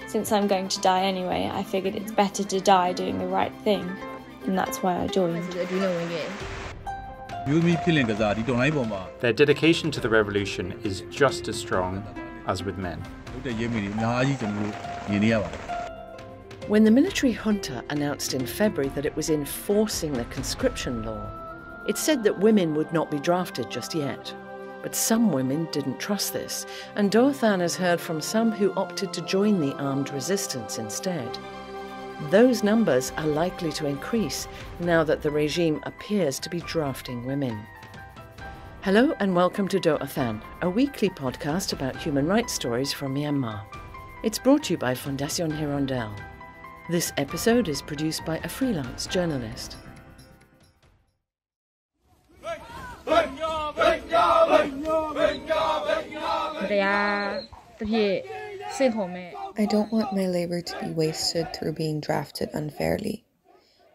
Since I'm going to die anyway, I figured it's better to die doing the right thing, and that's why I joined. Their dedication to the revolution is just as strong as with men. When the military junta announced in February that it was enforcing the conscription law, it said that women would not be drafted just yet. But some women didn't trust this, and Doh Athan has heard from some who opted to join the armed resistance instead. Those numbers are likely to increase now that the regime appears to be drafting women. Hello and welcome to Doh Athan, a weekly podcast about human rights stories from Myanmar. It's brought to you by Fondation Hirondelle. This episode is produced by a freelance journalist. I don't want my labor to be wasted through being drafted unfairly.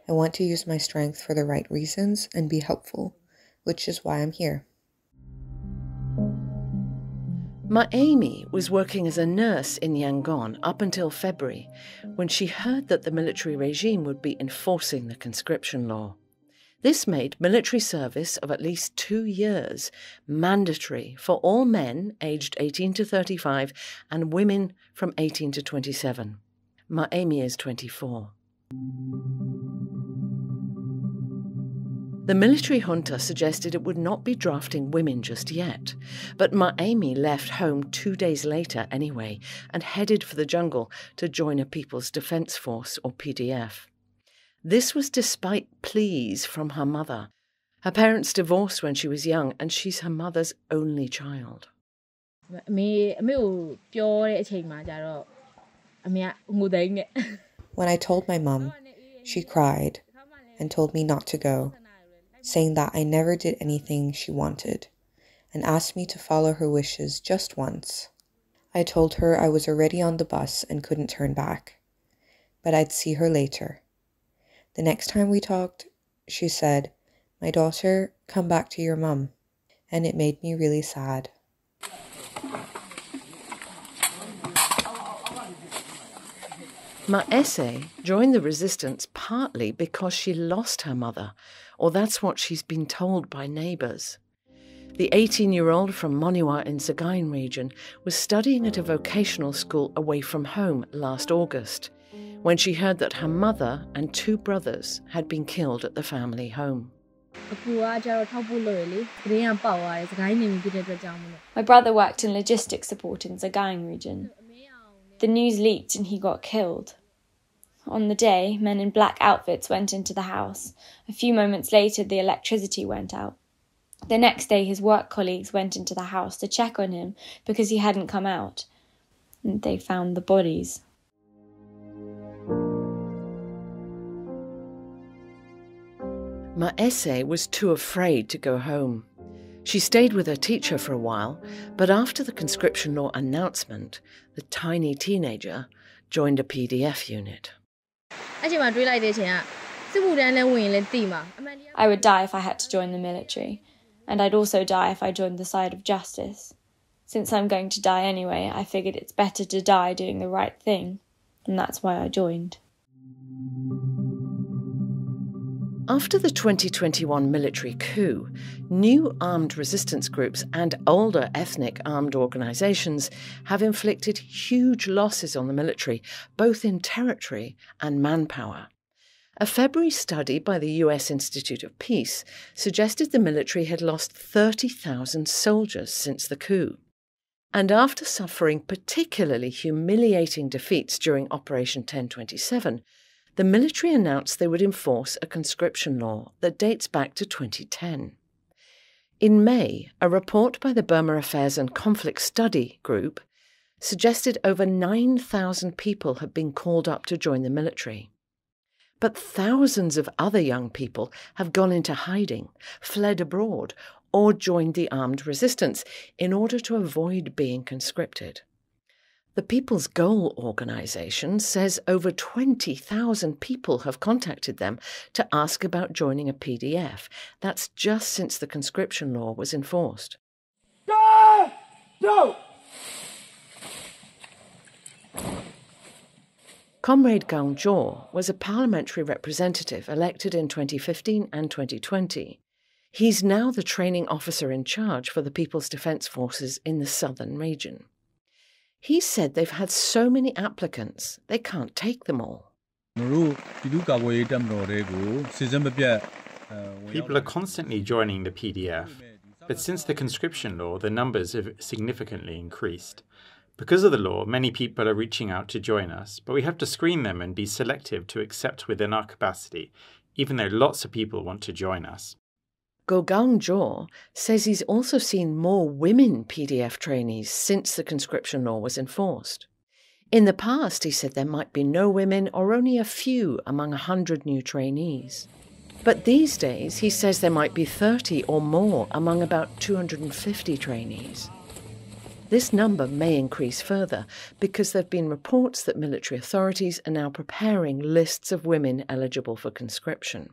I want to use my strength for the right reasons and be helpful, which is why I'm here. Amy was working as a nurse in Yangon up until February, when she heard that the military regime would be enforcing the conscription law. This made military service of at least 2 years mandatory for all men aged 18 to 35 and women from 18 to 27. Amy is 24. The military junta suggested it would not be drafting women just yet, but Amy left home 2 days later anyway and headed for the jungle to join a People's Defence Force, or PDF. This was despite pleas from her mother. Her parents divorced when she was young, and she's her mother's only child. When I told my mum, she cried and told me not to go, saying that I never did anything she wanted, and asked me to follow her wishes just once. I told her I was already on the bus and couldn't turn back, but I'd see her later. The next time we talked, she said, "My daughter, come back to your mum," and it made me really sad. Essay joined the resistance partly because she lost her mother, or that's what she's been told by neighbours. The 18-year-old from Moniwa in Sagaing region was studying at a vocational school away from home last August, when she heard that her mother and 2 brothers had been killed at the family home. My brother worked in logistics support in Sagaing region. The news leaked and he got killed. On the day, men in black outfits went into the house. A few moments later, the electricity went out. The next day, his work colleagues went into the house to check on him because he hadn't come out. And they found the bodies. Essay was too afraid to go home. She stayed with her teacher for a while, but after the conscription law announcement, the tiny teenager joined a PDF unit. I would die if I had to join the military, and I'd also die if I joined the side of justice. Since I'm going to die anyway, I figured it's better to die doing the right thing, and that's why I joined. After the 2021 military coup, new armed resistance groups and older ethnic armed organisations have inflicted huge losses on the military, both in territory and manpower. A February study by the US Institute of Peace suggested the military had lost 30,000 soldiers since the coup. And after suffering particularly humiliating defeats during Operation 1027, the military announced they would enforce a conscription law that dates back to 2010. In May, a report by the Burma Affairs and Conflict Study Group suggested over 9,000 people had been called up to join the military. But thousands of other young people have gone into hiding, fled abroad, or joined the armed resistance in order to avoid being conscripted. The People's Goal organisation says over 20,000 people have contacted them to ask about joining a PDF. That's just since the conscription law was enforced. Comrade Gaung Jaw was a parliamentary representative elected in 2015 and 2020. He's now the training officer in charge for the People's Defence Forces in the southern region. He said they've had so many applicants, they can't take them all. People are constantly joining the PDF, but since the conscription law, the numbers have significantly increased. Because of the law, many people are reaching out to join us, but we have to screen them and be selective to accept within our capacity, even though lots of people want to join us. Goh Gaung Jaw says he's also seen more women PDF trainees since the conscription law was enforced. In the past, he said there might be no women or only a few among 100 new trainees. But these days, he says there might be 30 or more among about 250 trainees. This number may increase further because there have been reports that military authorities are now preparing lists of women eligible for conscription.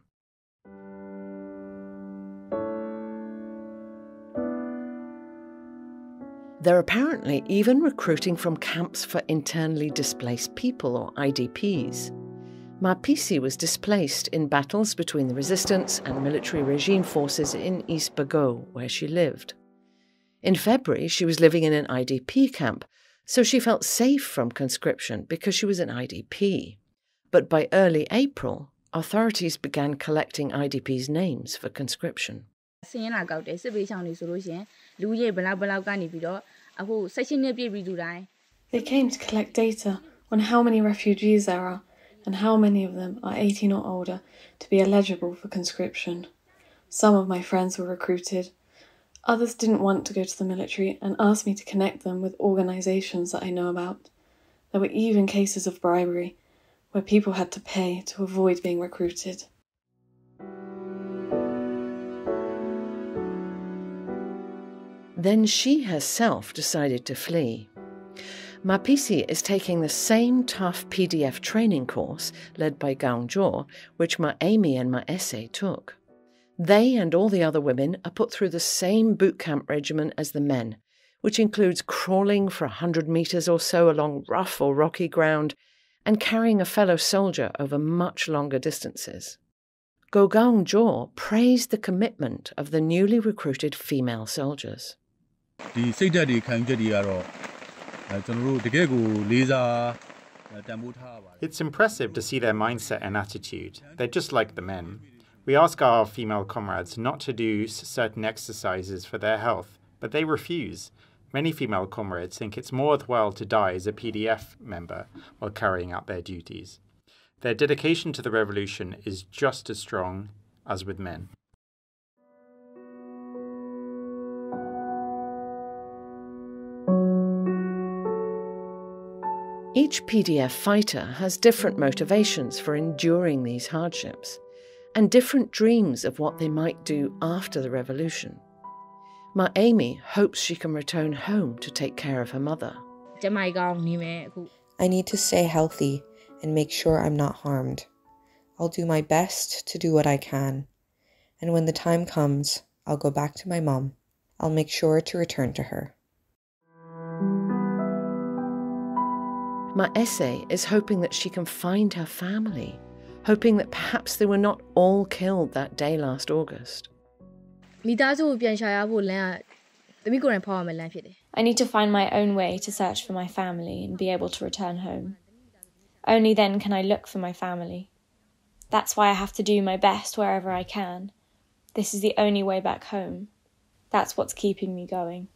They're apparently even recruiting from camps for internally displaced people, or IDPs. Mapisi was displaced in battles between the resistance and military regime forces in East Bago, where she lived. In February, she was living in an IDP camp, so she felt safe from conscription because she was an IDP. But by early April, authorities began collecting IDPs' names for conscription. They came to collect data on how many refugees there are and how many of them are 18 or older to be eligible for conscription. Some of my friends were recruited. Others didn't want to go to the military and asked me to connect them with organisations that I know about. There were even cases of bribery, where people had to pay to avoid being recruited. Then she herself decided to flee. Mapisi is taking the same tough PDF training course led by Gaung Jaw, which Ma Amy and Ma Essay took. They and all the other women are put through the same boot camp regimen as the men, which includes crawling for 100 metres or so along rough or rocky ground and carrying a fellow soldier over much longer distances. Goh Gaung Jaw praised the commitment of the newly recruited female soldiers. It's impressive to see their mindset and attitude. They're just like the men. We ask our female comrades not to do certain exercises for their health, but they refuse. Many female comrades think it's more worthwhile to die as a PDF member while carrying out their duties. Their dedication to the revolution is just as strong as with men. Each PDF fighter has different motivations for enduring these hardships, and different dreams of what they might do after the revolution. Ma Amy hopes she can return home to take care of her mother. I need to stay healthy and make sure I'm not harmed. I'll do my best to do what I can. And when the time comes, I'll go back to my mom. I'll make sure to return to her. Ma Essay is hoping that she can find her family, hoping that perhaps they were not all killed that day last August. I need to find my own way to search for my family and be able to return home. Only then can I look for my family. That's why I have to do my best wherever I can. This is the only way back home. That's what's keeping me going.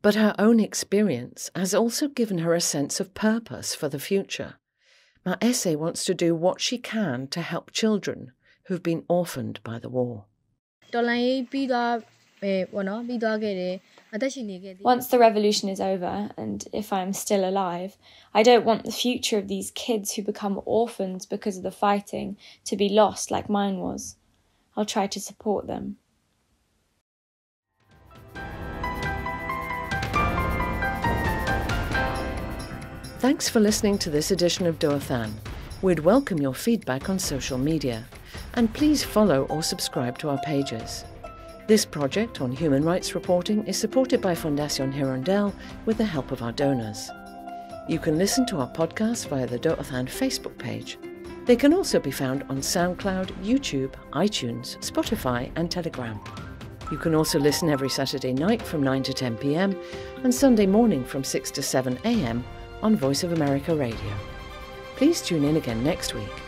But her own experience has also given her a sense of purpose for the future. Ma Essay wants to do what she can to help children who've been orphaned by the war. Once the revolution is over, and if I'm still alive, I don't want the future of these kids who become orphans because of the fighting to be lost like mine was. I'll try to support them. Thanks for listening to this edition of Doh Athan. We'd welcome your feedback on social media, and please follow or subscribe to our pages. This project on human rights reporting is supported by Fundación Hirondelle with the help of our donors. You can listen to our podcast via the Doh Athan Facebook page. They can also be found on SoundCloud, YouTube, iTunes, Spotify and Telegram. You can also listen every Saturday night from 9 to 10 p.m. and Sunday morning from 6 to 7 a.m. on Voice of America Radio. Please tune in again next week.